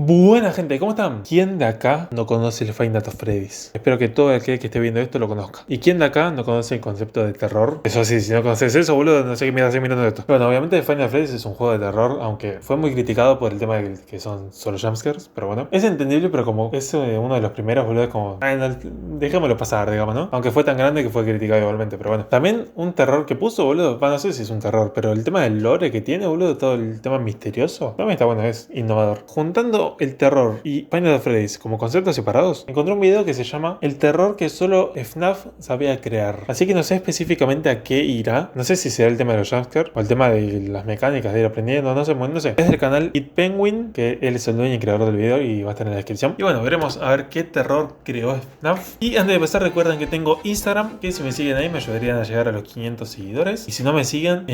Buena gente, ¿cómo están? ¿Quién de acá no conoce el Five Nights at Freddy's? Espero que todo aquel que esté viendo esto lo conozca. ¿Y quién de acá no conoce el concepto de terror? Eso sí, si no conoces eso, boludo, no sé qué me haces mirando esto. Bueno, obviamente Five Nights at Freddy's es un juego de terror, aunque fue muy criticado por el tema de que son solo jumpscares, pero bueno. Es entendible, pero como es uno de los primeros, boludo, es como... dejémoslo pasar, digamos, ¿no? Aunque fue tan grande que fue criticado igualmente, pero bueno. También un terror que puso, boludo, no sé si es un terror, pero el tema del lore que tiene, boludo, todo el tema misterioso, también está bueno, es innovador. Juntando el terror y Five Nights at Freddy's como conceptos separados, encontré un video que se llama El terror que solo FNAF sabía crear. Así que no sé específicamente a qué irá. No sé si será el tema de los jumpscares o el tema de las mecánicas de ir aprendiendo, no sé, bueno, no sé. Es del canal It Penguin, que él es el dueño y creador del video y va a estar en la descripción. Y bueno, veremos a ver qué terror creó FNAF. Y antes de empezar, recuerden que tengo Instagram, que si me siguen ahí me ayudarían a llegar a los 500 seguidores. Y si no me siguen,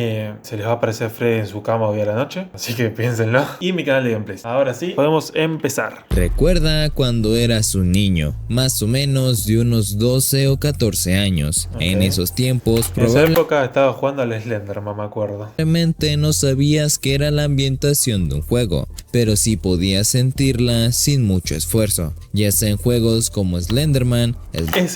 se les va a aparecer Freddy en su cama hoy a la noche. Así que piénsenlo. Y mi canal de gameplays. Ahora sí, podemos empezar. Recuerda cuando eras un niño, más o menos de unos 12 o 14 años. Okay. En esos tiempos En esa época estaba jugando al Slenderman, me acuerdo. Probablemente no sabías qué era la ambientación de un juego, pero sí podías sentirla sin mucho esfuerzo, ya sea en juegos como Slenderman,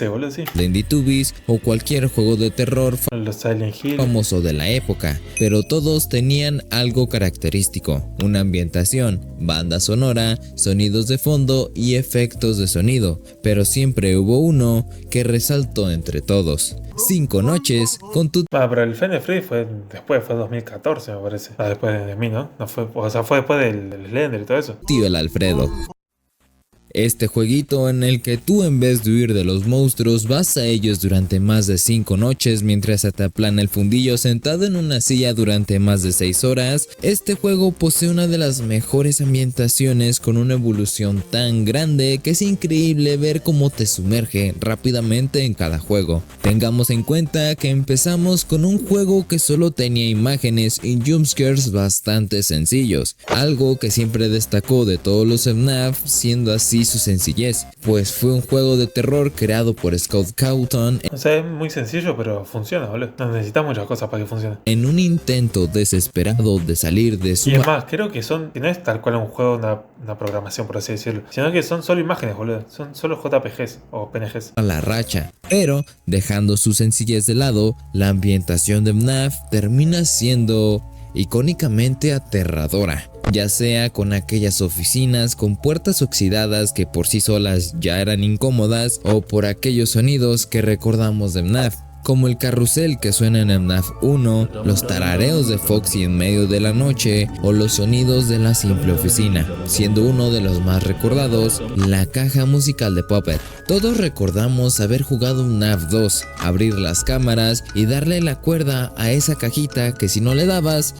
boludo, sí. Lendytubbies o cualquier juego de terror Los Silent Hill famoso de la época, pero todos tenían algo característico, una ambientación, banda sonora, sonidos de fondo y efectos de sonido, pero siempre hubo uno que resaltó entre todos. 5 noches con tu... pero el Five Nights at Freddy's fue después, fue 2014 me parece. Después de mí, ¿no? No fue, o sea, fue después del Slender y todo eso. tío el Alfredo. Este jueguito en el que tú en vez de huir de los monstruos vas a ellos durante más de 5 noches mientras se te aplana el fundillo sentado en una silla durante más de 6 horas. Este juego posee una de las mejores ambientaciones con una evolución tan grande que es increíble ver cómo te sumerge rápidamente en cada juego. Tengamos en cuenta que empezamos con un juego que solo tenía imágenes y jumpscares bastante sencillos, algo que siempre destacó de todos los FNAF, siendo así su sencillez, pues fue un juego de terror creado por Scott Cawthon. O sea, es muy sencillo, pero funciona, boludo. No necesitas muchas cosas para que funcione. En un intento desesperado de salir de su... Y es más, creo que que no es tal cual un juego, una programación, por así decirlo, sino que son solo imágenes, boludo. Son solo JPGs o PNGs. A la racha, pero dejando su sencillez de lado, la ambientación de FNAF termina siendo icónicamente aterradora, ya sea con aquellas oficinas con puertas oxidadas que por sí solas ya eran incómodas, o por aquellos sonidos que recordamos de FNAF, como el carrusel que suena en FNAF 1, los tarareos de Foxy en medio de la noche o los sonidos de la simple oficina, siendo uno de los más recordados la caja musical de Puppet. Todos recordamos haber jugado FNAF 2, abrir las cámaras y darle la cuerda a esa cajita que si no le dabas,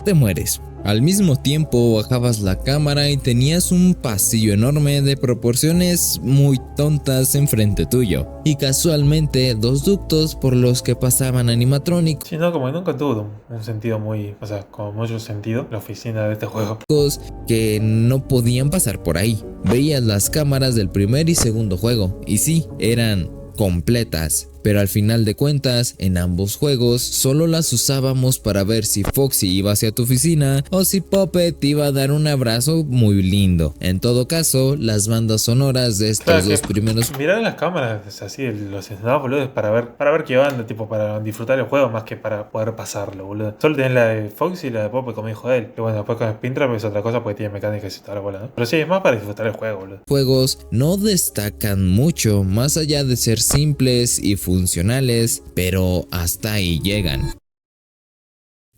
te mueres. Al mismo tiempo bajabas la cámara y tenías un pasillo enorme de proporciones muy tontas enfrente tuyo, y casualmente 2 ductos por los que pasaban animatrónicos. Sí, no, como que nunca tuvo un sentido muy, o sea, como mucho sentido la oficina de este juego. Que no podían pasar por ahí. Veías las cámaras del primer y segundo juego, y sí, eran completas, pero al final de cuentas en ambos juegos solo las usábamos para ver si Foxy iba hacia tu oficina o si Puppet iba a dar un abrazo muy lindo. En todo caso, las bandas sonoras de estos dos primeros... Mirar las cámaras, así, los snap, boludo, es para ver qué banda, tipo, para disfrutar el juego más que para poder pasarlo, boludo. Solo tenés la de Foxy y la de Puppet, como dijo él. Y bueno, después con Springtrap es otra cosa porque tiene mecánicas y toda la bola, ¿no? Pero sí, es más para disfrutar el juego, boludo. Juegos no destacan mucho, más allá de ser simples y funcionales, pero hasta ahí llegan.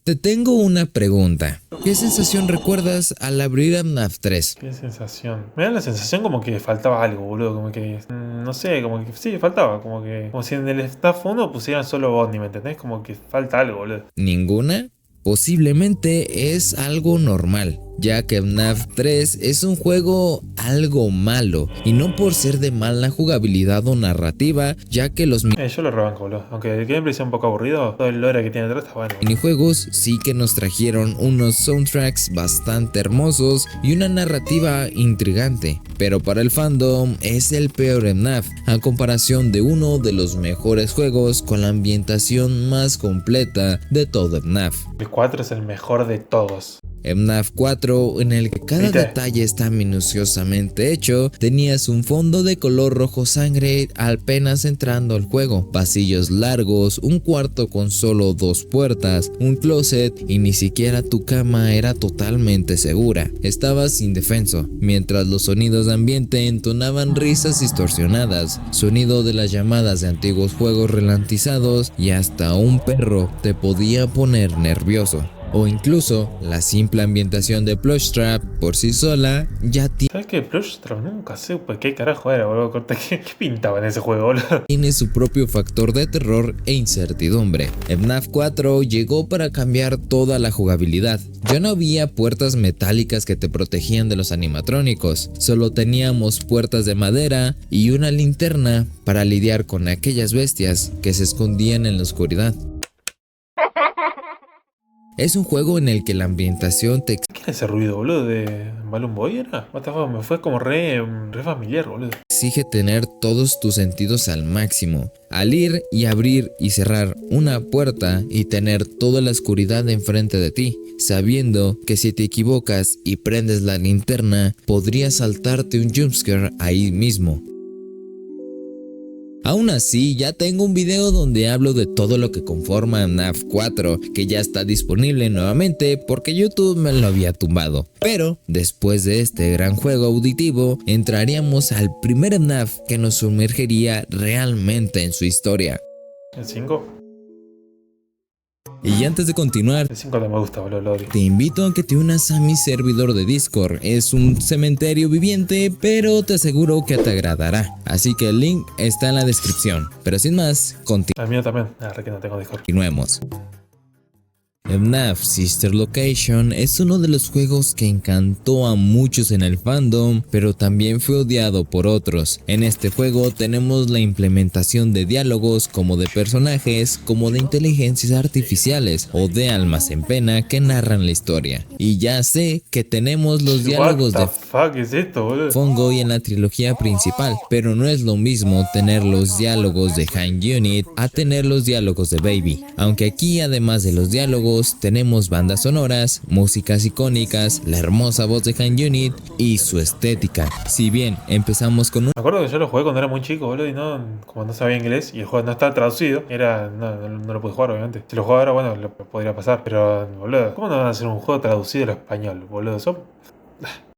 Te tengo una pregunta. ¿Qué sensación recuerdas al abrir FNAF 3? ¿Qué sensación? Me da la sensación como que faltaba algo, boludo. Como que, no sé, como que sí, faltaba. Como si en el FNAF 1 pusieran solo Bonnie, ¿me entendés? Como que falta algo, boludo. ¿Ninguna? Posiblemente es algo normal, ya que FNAF 3 es un juego algo malo, y no por ser de mala jugabilidad o narrativa, ya que los yo lo rebanco, boludo. Aunque el gameplay sea un poco aburrido, todo el lore que tiene detrás está bueno. minijuegos sí que nos trajeron unos soundtracks bastante hermosos y una narrativa intrigante, pero para el fandom es el peor FNAF, a comparación de uno de los mejores juegos con la ambientación más completa de todo FNAF. El 4 es el mejor de todos. FNAF 4, en el que cada ¿Viste? detalle está minuciosamente hecho, tenías un fondo de color rojo sangre apenas entrando al juego, pasillos largos, un cuarto con solo 2 puertas, un closet y ni siquiera tu cama era totalmente segura. Estabas indefenso, mientras los sonidos de ambiente entonaban risas distorsionadas, sonido de las llamadas de antiguos juegos ralentizados y hasta un perro te podía poner nervioso. O incluso la simple ambientación de Plushtrap por sí sola ya ¿Sabes qué? Plushtrap nunca supe qué carajo era, boludo. Corta, ¿qué pintaba en ese juego, boludo? tiene su propio factor de terror e incertidumbre. FNAF 4 llegó para cambiar toda la jugabilidad. Ya no había puertas metálicas que te protegían de los animatrónicos, solo teníamos puertas de madera y una linterna para lidiar con aquellas bestias que se escondían en la oscuridad. Es un juego en el que la ambientación te ¿Qué era ese ruido, boludo? ¿De Balloon Boy era? What the fuck, me fue como re familiar, boludo. exige tener todos tus sentidos al máximo. Al ir y abrir y cerrar una puerta y tener toda la oscuridad enfrente de ti, sabiendo que si te equivocas y prendes la linterna, podría saltarte un jumpscare ahí mismo. Aún así, ya tengo un video donde hablo de todo lo que conforma FNAF 4, que ya está disponible nuevamente porque YouTube me lo había tumbado. Pero, después de este gran juego auditivo, entraríamos al primer FNAF que nos sumergiría realmente en su historia. ¿El 5? Y antes de continuar, El 5 no me gusta, boludo, lo odio. te invito a que te unas a mi servidor de Discord. Es un cementerio viviente, pero te aseguro que te agradará. Así que el link está en la descripción. Pero sin más, El mío también. Que no tengo Discord. continuemos. FNAF Sister Location es uno de los juegos que encantó a muchos en el fandom, pero también fue odiado por otros. En este juego tenemos la implementación de diálogos como de personajes, como de inteligencias artificiales o de almas en pena que narran la historia. Y ya sé que tenemos los diálogos What de the fuck es esto, boludo? Fungoid en la trilogía principal, pero no es lo mismo tener los diálogos de Hand Unit a tener los diálogos de Baby, aunque aquí además de los diálogos tenemos bandas sonoras, músicas icónicas, la hermosa voz de Hand Unit y su estética. Si bien empezamos con un Me acuerdo que yo lo jugué cuando era muy chico, boludo, y como no sabía inglés y el juego no estaba traducido, no lo pude jugar, obviamente. Si lo jugaba ahora, bueno, lo podría pasar, pero, boludo, ¿cómo no van a hacer un juego traducido al español, boludo?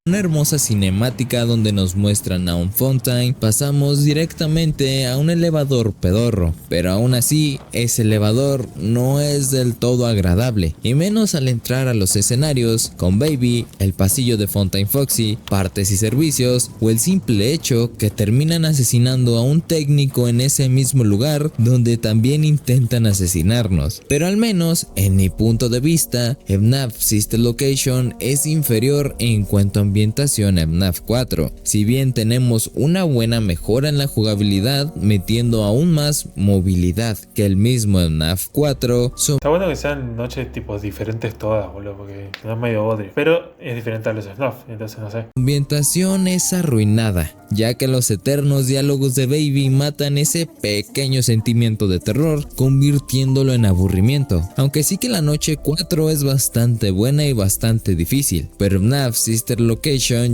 una hermosa cinemática donde nos muestran a un Fontaine, pasamos directamente a un elevador pedorro, pero aún así ese elevador no es del todo agradable, y menos al entrar a los escenarios con Baby, el pasillo de Fontaine Foxy, partes y servicios, o el simple hecho que terminan asesinando a un técnico en ese mismo lugar donde también intentan asesinarnos. Pero al menos, en mi punto de vista, FNAF Sister Location es inferior en cuanto a ambientación a FNAF 4, si bien tenemos una buena mejora en la jugabilidad, metiendo aún más movilidad que el mismo FNAF 4. Está bueno que sean noches tipo diferentes todas, boludo, porque no es medio bodrio. Pero es diferente a los FNAF, entonces no sé. Ambientación es arruinada, ya que los eternos diálogos de Baby matan ese pequeño sentimiento de terror, convirtiéndolo en aburrimiento. Aunque sí que la noche 4 es bastante buena y bastante difícil, pero FNAF Sister Location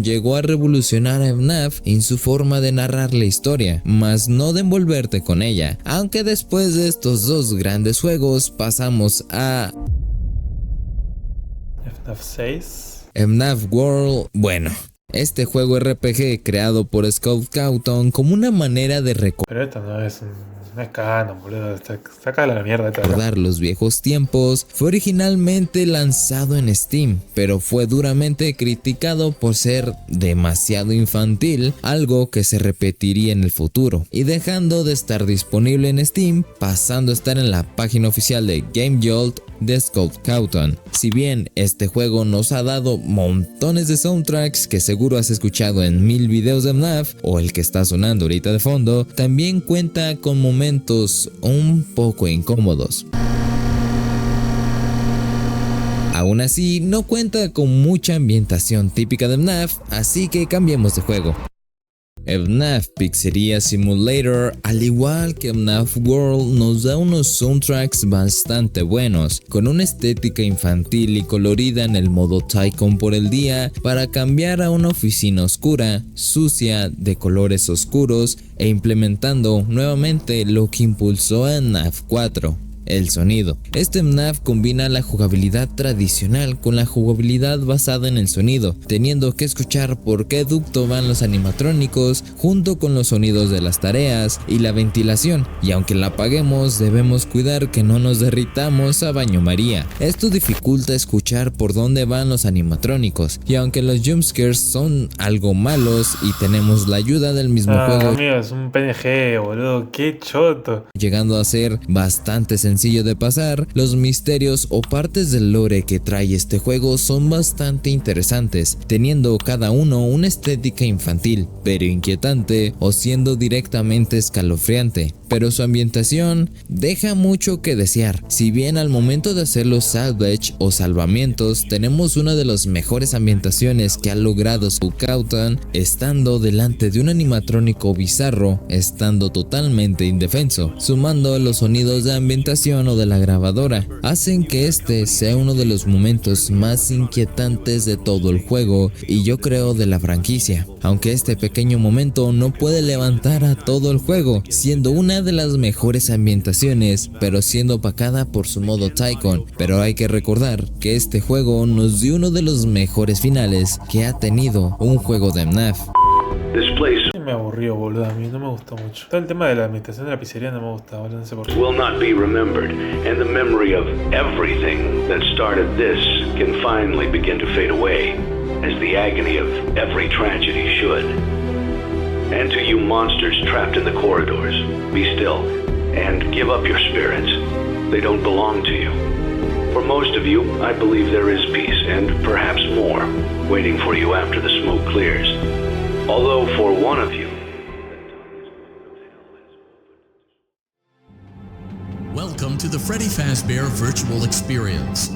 llegó a revolucionar a FNAF en su forma de narrar la historia, más no de envolverte con ella. Aunque después de estos dos grandes juegos pasamos a FNAF 6. FNAF World. Bueno, este juego RPG creado por Scott Cawthon como una manera de Pero esto no es canon, boludo. Saca la mierda esta de acá. recordar los viejos tiempos, fue originalmente lanzado en Steam, pero fue duramente criticado por ser demasiado infantil, algo que se repetiría en el futuro, y dejando de estar disponible en Steam, pasando a estar en la página oficial de Game Jolt de Scott Cawthon. Si bien este juego nos ha dado montones de soundtracks que seguro has escuchado en 1000 videos de FNAF o el que está sonando ahorita de fondo, también cuenta con momentos un poco incómodos. Aún así, no cuenta con mucha ambientación típica de FNAF, así que cambiemos de juego. FNAF Pizzeria Simulator, al igual que FNAF World, nos da unos soundtracks bastante buenos, con una estética infantil y colorida en el modo Tycoon por el día, para cambiar a una oficina oscura, sucia, de colores oscuros, e implementando nuevamente lo que impulsó a FNAF 4. El sonido. Este FNAF combina la jugabilidad tradicional con la jugabilidad basada en el sonido, teniendo que escuchar por qué ducto van los animatrónicos, junto con los sonidos de las tareas y la ventilación, y aunque la apaguemos debemos cuidar que no nos derritamos a baño María. Esto dificulta escuchar por dónde van los animatrónicos, y aunque los jumpscares son algo malos y tenemos la ayuda del mismo juego, amigo, es un PNG, boludo, qué choto. Llegando a ser bastante sencillo de pasar, los misterios o partes del lore que trae este juego son bastante interesantes, teniendo cada uno una estética infantil, pero inquietante o siendo directamente escalofriante. Pero su ambientación deja mucho que desear. Si bien al momento de hacer los salvage o salvamientos tenemos una de las mejores ambientaciones que ha logrado Sucautan, estando delante de un animatrónico bizarro, estando totalmente indefenso, sumando los sonidos de ambientación o de la grabadora, hacen que este sea uno de los momentos más inquietantes de todo el juego y yo creo de la franquicia. Aunque este pequeño momento no puede levantar a todo el juego, siendo una de las mejores ambientaciones, pero siendo opacada por su modo Tycoon. Pero hay que recordar que este juego nos dio uno de los mejores finales que ha tenido un juego de FNAF. Me aburrió, boludo, a mí no me gustó mucho. Todo el tema de la ambientación de la pizzería no me gusta, boludo, no sé por qué. Will not be remembered, and the memory of everything that started this can finally begin to fade away, as the agony of every tragedy should. And to you monsters trapped in the corridors, be still, and give up your spirits. They don't belong to you. For most of you, I believe there is peace, and perhaps more, waiting for you after the smoke clears. Although for one of you... Welcome to the Freddy Fazbear Virtual Experience.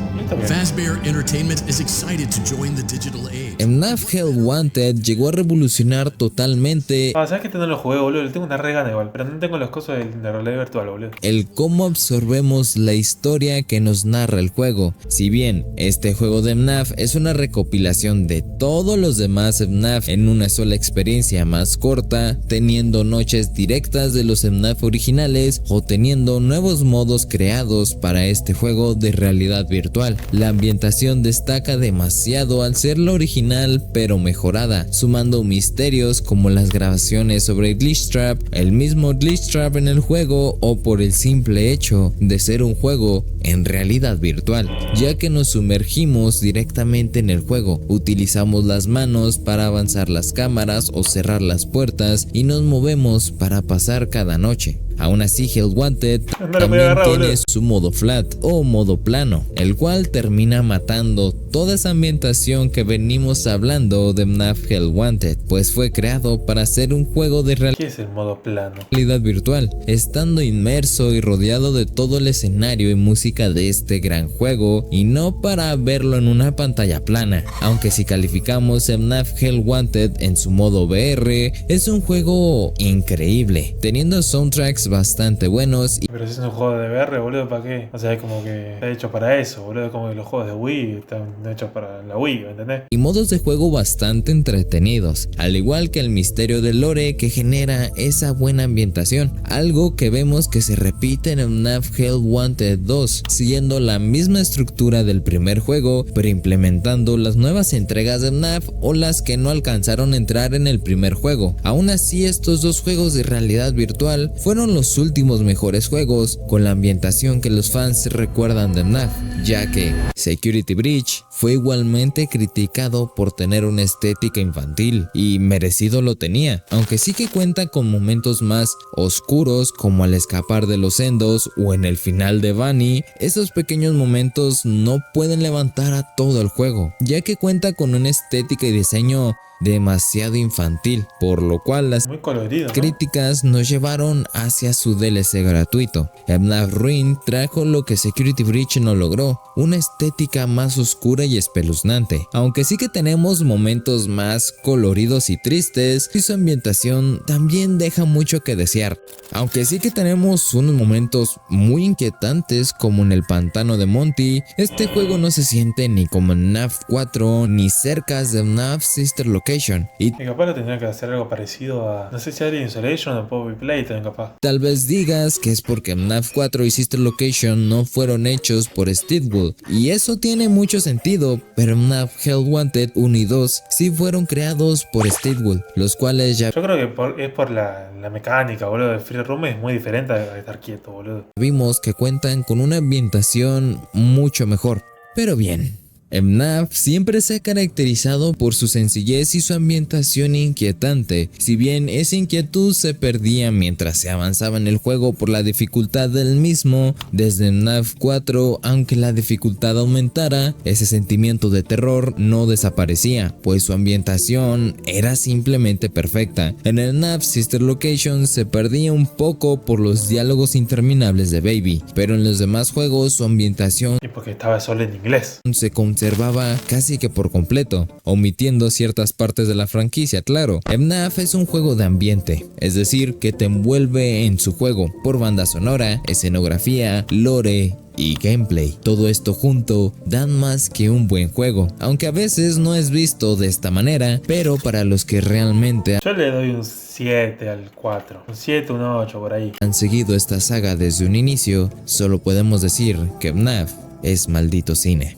Fazbear Entertainment is excited to join the digital age. FNAF Hell Wanted llegó a revolucionar totalmente ¿Sabes que este no lo jugué, boludo? Le tengo una re gana igual, pero no tengo las cosas de realidad virtual, boludo. el cómo absorbemos la historia que nos narra el juego. Si bien este juego de FNAF es una recopilación de todos los demás FNAF en una sola experiencia más corta, teniendo noches directas de los FNAF originales o teniendo nuevos modos creados para este juego de realidad virtual. La ambientación destaca demasiado al ser la original pero mejorada, sumando misterios como las grabaciones sobre Glitchtrap, el mismo Glitchtrap en el juego o por el simple hecho de ser un juego en realidad virtual, ya que nos sumergimos directamente en el juego, utilizamos las manos para avanzar las cámaras o cerrar las puertas y nos movemos para pasar cada noche. Aún así, Hell Wanted también tiene su modo flat o modo plano, el cual termina matando toda esa ambientación que venimos hablando de FNAF Hell Wanted, pues fue creado para ser un juego de ¿Qué es el modo plano? realidad virtual, estando inmerso y rodeado de todo el escenario y música de este gran juego, y no para verlo en una pantalla plana. Aunque si calificamos FNAF Hell Wanted en su modo VR, es un juego increíble, teniendo soundtracks bastante buenos Pero si es un juego de VR, boludo, ¿para qué? O sea, es como que está hecho para eso, boludo. Como que los juegos de Wii están hechos para la Wii, ¿me entendés? y modos de juego bastante entretenidos, al igual que el misterio del lore que genera esa buena ambientación, algo que vemos que se repite en FNAF Hell Wanted 2, siguiendo la misma estructura del primer juego, pero implementando las nuevas entregas de FNAF o las que no alcanzaron a entrar en el primer juego. Aún así, estos dos juegos de realidad virtual fueron los últimos mejores juegos con la ambientación que los fans recuerdan de FNAF, ya que Security Breach fue igualmente criticado por tener una estética infantil, y merecido lo tenía, aunque sí que cuenta con momentos más oscuros como al escapar de los endos o en el final de Bunny. Esos pequeños momentos no pueden levantar a todo el juego, ya que cuenta con una estética y diseño demasiado infantil, por lo cual las Muy colorido, ¿no? críticas nos llevaron hacia su DLC gratuito. FNAF Ruin trajo lo que Security Breach no logró, una estética más oscura y espeluznante, aunque sí que tenemos momentos más coloridos y tristes, y su ambientación también deja mucho que desear. Aunque sí que tenemos unos momentos muy inquietantes como en el pantano de Monty, este juego no se siente ni como en FNAF 4 ni cerca de FNAF Sister Location, y Y capaz lo tendría que hacer algo parecido a, no sé si Alien Isolation o Poppy Playtime capaz. tal vez digas que es porque FNAF 4 y Sister Location no fueron hechos por Steve Wood, y eso tiene mucho sentido, pero FNAF Hell Wanted 1 y 2 sí fueron creados por Steve Wood, los cuales ya Yo creo que es por la mecánica, boludo. El Free Roam es muy diferente a estar quieto, boludo. vimos que cuentan con una ambientación mucho mejor. Pero bien, FNAF siempre se ha caracterizado por su sencillez y su ambientación inquietante, si bien esa inquietud se perdía mientras se avanzaba en el juego por la dificultad del mismo. Desde FNAF 4, aunque la dificultad aumentara, ese sentimiento de terror no desaparecía, pues su ambientación era simplemente perfecta. En el FNAF Sister Location se perdía un poco por los diálogos interminables de Baby, pero en los demás juegos su ambientación Y porque estaba solo en inglés. se conservaba casi que por completo, omitiendo ciertas partes de la franquicia, claro. FNAF es un juego de ambiente, es decir, que te envuelve en su juego, por banda sonora, escenografía, lore y gameplay. Todo esto junto dan más que un buen juego, aunque a veces no es visto de esta manera, pero para los que realmente Yo le doy un 7 al 4. Un 7, un 8 por ahí. han seguido esta saga desde un inicio, solo podemos decir que FNAF es maldito cine.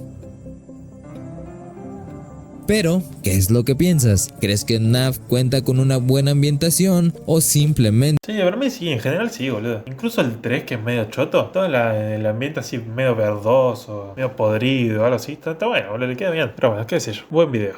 Pero, ¿qué es lo que piensas? ¿Crees que FNAF cuenta con una buena ambientación o simplemente Sí, para mí sí, en general sí, boludo. Incluso el 3, que es medio choto, todo el ambiente así medio verdoso, medio podrido, algo así, está bueno, boludo, le queda bien. Pero bueno, qué sé yo, buen video.